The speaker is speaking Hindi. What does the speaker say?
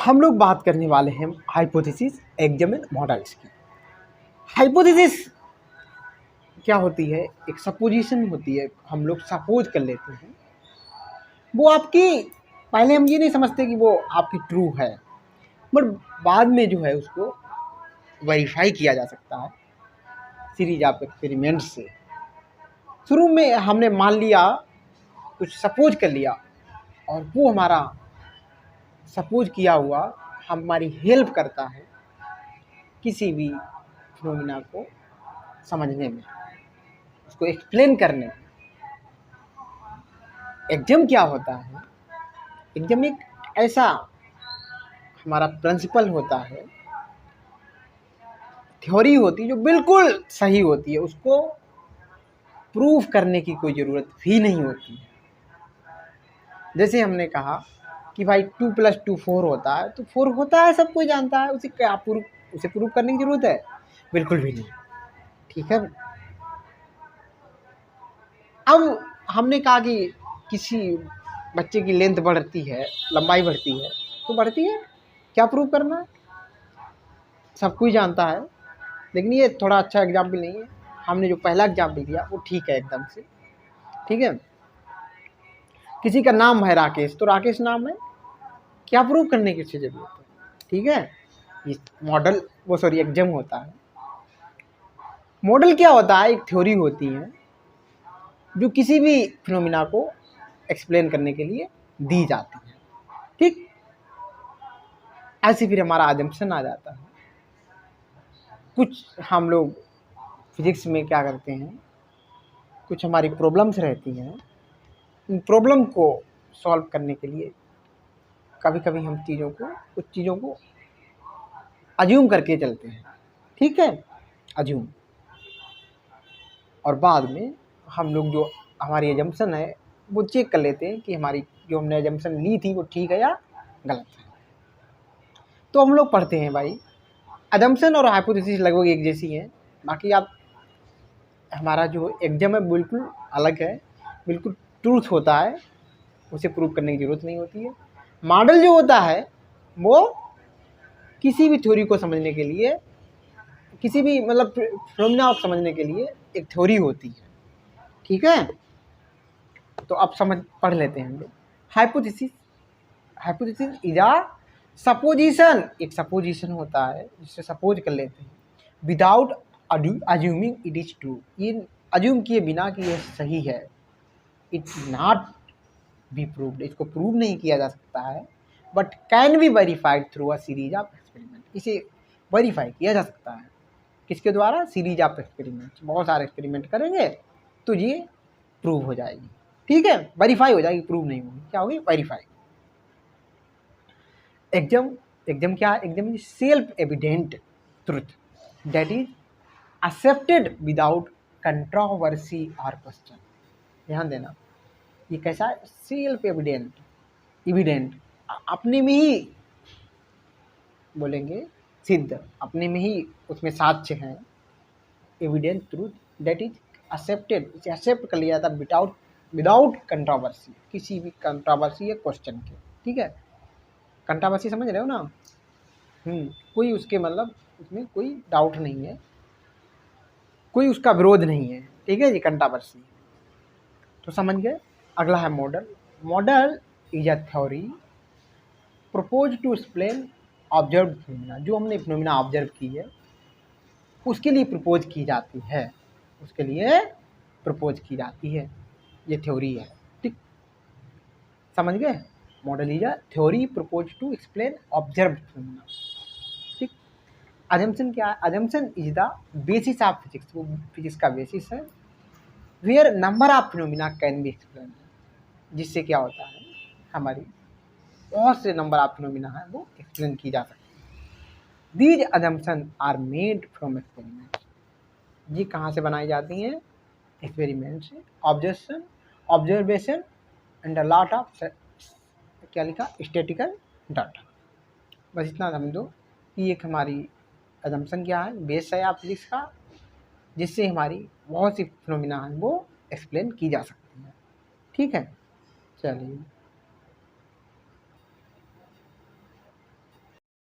हम लोग बात करने वाले हैं हाइपोथेसिस एग्जामिन मॉडल्स की। हाइपोथेसिस क्या होती है? एक सपोजिशन होती है, हम लोग सपोज कर लेते हैं। वो आपकी, पहले हम ये नहीं समझते कि वो आपकी ट्रू है, बट बाद में जो है उसको वेरीफाई किया जा सकता है सीरीज ऑफ एक्सपेरिमेंट से। शुरू में हमने मान लिया, कुछ सपोज कर लिया, और वो हमारा सपोज किया हुआ हमारी हेल्प करता है किसी भी फिनोमिना को समझने में, उसको एक्सप्लेन करने में। एग्जाम क्या होता है? एग्जाम एक ऐसा हमारा प्रिंसिपल होता है, थ्योरी होती है जो बिल्कुल सही होती है, उसको प्रूफ करने की कोई ज़रूरत भी नहीं होती है। जैसे हमने कहा कि भाई 2 + 2 4 होता है, तो 4 होता है, सब कोई जानता है, उसे प्रूफ करने की ज़रूरत है? बिल्कुल भी नहीं। ठीक है। अब हमने कहा कि किसी बच्चे की लेंथ बढ़ती है, लंबाई बढ़ती है, तो बढ़ती है, क्या प्रूव करना है? सब कोई जानता है। लेकिन ये थोड़ा अच्छा एग्जाम्पल नहीं है। हमने जो पहला एग्जाम्पल दिया वो ठीक है एकदम से। ठीक है। किसी का नाम है राकेश, तो राकेश नाम है, क्या प्रूव करने की जरूरत है? ठीक है। ये मॉडल एग्जाम होता है। मॉडल क्या होता है? एक थ्योरी होती है जो किसी भी फिनोमिना को एक्सप्लेन करने के लिए दी जाती है। ठीक, ऐसे फिर हमारा अजम्पशन आ जाता है। कुछ हम लोग फिजिक्स में क्या करते हैं, कुछ हमारी प्रॉब्लम्स रहती हैं, इन प्रॉब्लम को सॉल्व करने के लिए कभी कभी हम कुछ चीज़ों को अज्यूम करके चलते हैं। ठीक है, अज्यूम। और बाद में हम लोग जो हमारी एजम्पशन है वो चेक कर लेते हैं कि हमारी जो हमने एजम्पशन ली थी वो ठीक है या गलत है। तो हम लोग पढ़ते हैं भाई, एजम्पशन और हाइपोथेसिस लगभग एक जैसी हैं। बाकी आप, हमारा जो एग्जाम है बिल्कुल अलग है, बिल्कुल ट्रूथ होता है, उसे प्रूव करने की ज़रूरत नहीं होती है। मॉडल जो होता है वो किसी भी थ्योरी को समझने के लिए, किसी भी मतलब फिनोमिना को समझने के लिए एक थ्योरी होती है। ठीक है। तो अब पढ़ लेते हैं हम लोग। Hypothesis is a supposition. एक सपोजिशन होता है जिससे सपोज कर लेते हैं, without assuming it is true. ये अज्यूम किए बिना कि यह सही है, इट नॉट बी प्रूव्ड, इसको प्रूव नहीं किया जा सकता है, but can be verified through a series of experiment. इसे वेरीफाई किया जा सकता है किसके द्वारा? Series of experiment. बहुत सारे एक्सपेरिमेंट करेंगे तो ये प्रूव हो जाएगी। ठीक है, वेरीफाई हो जाएगी, प्रूव नहीं होगी। क्या होगी? वेरीफाई। एग्जाम क्या है? Exam is self evident truth that is accepted without controversy और क्वेश्चन। ध्यान देना, ये कैसा है? सेल्फ एविडेंट, अपने में ही बोलेंगे सिद्ध, अपने में ही उसमें साक्ष्य है। Evident truth that is accepted, इसे एक्सेप्ट कर लिया जाता है विदाउट कंट्रोवर्सी, किसी भी कंट्रोवर्सी या क्वेश्चन के। ठीक है, कंट्रोवर्सी समझ रहे हो ना? कोई उसके मतलब उसमें कोई डाउट नहीं है, कोई उसका विरोध नहीं है। ठीक है, ये कंट्रोवर्सी। तो समझ गए। अगला है model. Model is a theory propose to explain observe phenomena. जो हमने फिनोमिना ऑब्जर्व की है उसके लिए प्रपोज की जाती है, उसके लिए प्रपोज की जाती है, ये थ्योरी है। ठीक, समझ गए। Model is a theory propose to explain observe phenomena. ठीक, अजम्पशन क्या है? Assumption is the basis of physics, वो फिजिक्स का बेसिस है। Where number of phenomena can be explain, जिससे क्या होता है, हमारी बहुत से नंबर ऑफ फिनोमिना है वो एक्सप्लेन की जा सकती है। These assumption are made from experiment. ये कहाँ से बनाई जाती हैं? एक्सपेरिमेंट से। Observation and a lot of, क्या लिखा? Statistical data. बस इतना समझ दो कि एक हमारी अजम्पशन क्या है, बेस है आप फिजिक्स का, जिससे हमारी बहुत सी फिनोमिना है वो एक्सप्लेन की जा सकती है। ठीक है, चलिए।